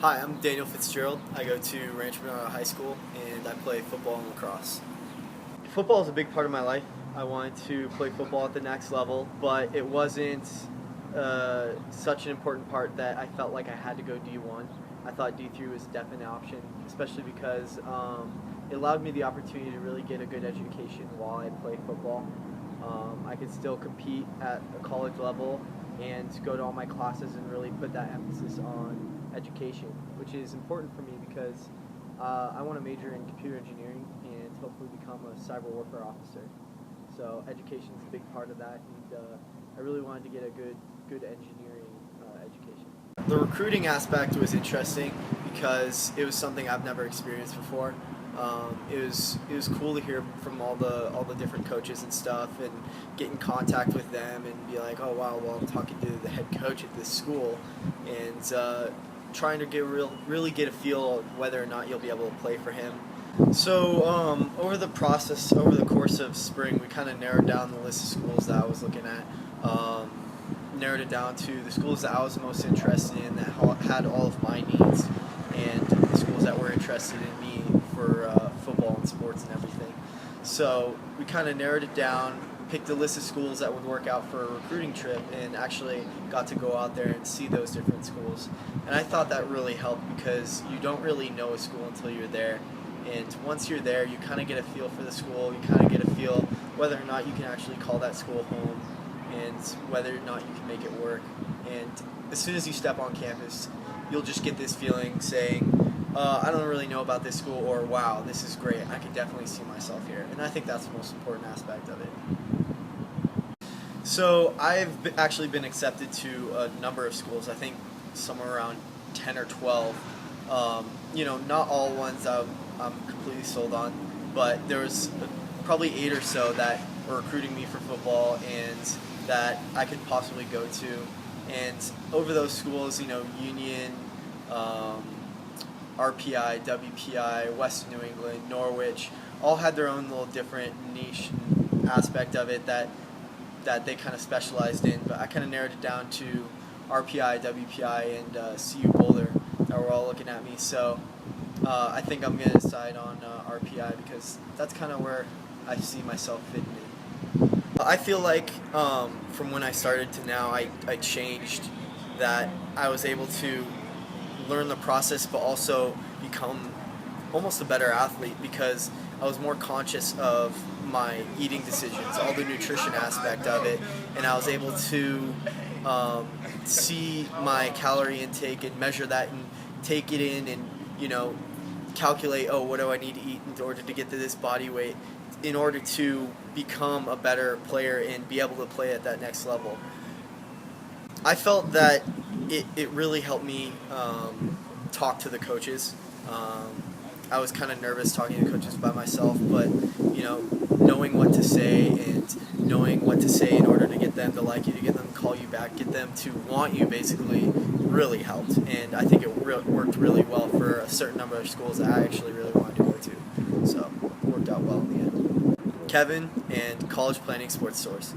Hi, I'm Daniel Fitzgerald. I go to Rancho Bernardo High School and I play football and lacrosse. Football is a big part of my life. I wanted to play football at the next level, but it wasn't such an important part that I felt like I had to go D1. I thought D3 was a definite option, especially because it allowed me the opportunity to really get a good education while I play football. I could still compete at a college level and go to all my classes and really put that emphasis on education, which is important for me because I want to major in computer engineering and hopefully become a cyber warfare officer. So education is a big part of that, and I really wanted to get a good engineering education. The recruiting aspect was interesting because it was something I've never experienced before. It was cool to hear from all the different coaches and stuff, and get in contact with them and be like, oh wow, well I'm talking to the head coach at this school, and trying to really get a feel of whether or not you'll be able to play for him. So over the course of spring, we kind of narrowed down the list of schools that I was looking at. Narrowed it down to the schools that I was most interested in, that had all of my needs, and the schools that were interested in me for football and sports and everything. So we kind of narrowed it down, picked a list of schools that would work out for a recruiting trip, and actually got to go out there and see those different schools. And I thought that really helped because you don't really know a school until you're there. And once you're there, you kind of get a feel for the school, you kind of get a feel whether or not you can actually call that school home, and whether or not you can make it work. And as soon as you step on campus, you'll just get this feeling saying, I don't really know about this school, or wow, this is great, I could definitely see myself here. And I think that's the most important aspect of it. So I've actually been accepted to a number of schools, I think somewhere around 10 or 12. Not all ones I'm completely sold on, but there was probably 8 or so that were recruiting me for football and that I could possibly go to. And over those schools, Union, RPI, WPI, West New England, Norwich, all had their own little different niche aspect of it that they kind of specialized in, but I kind of narrowed it down to RPI, WPI, and CU Boulder that were all looking at me. So I think I'm going to decide on RPI because that's kind of where I see myself fitting in. I feel like from when I started to now, I changed, that I was able to learn the process but also become almost a better athlete because I was more conscious of my eating decisions, all the nutrition aspect of it, and I was able to see my calorie intake and measure that and take it in and calculate, what do I need to eat in order to get to this body weight in order to become a better player and be able to play at that next level. I felt that it really helped me talk to the coaches. I was kind of nervous talking to coaches by myself, but knowing what to say and knowing what to say in order to get them to like you, to get them to call you back, get them to want you, basically really helped. And I think it worked really well for a certain number of schools that I actually really wanted to go to. So it worked out well in the end. Kevin and College Planning Sports Stores.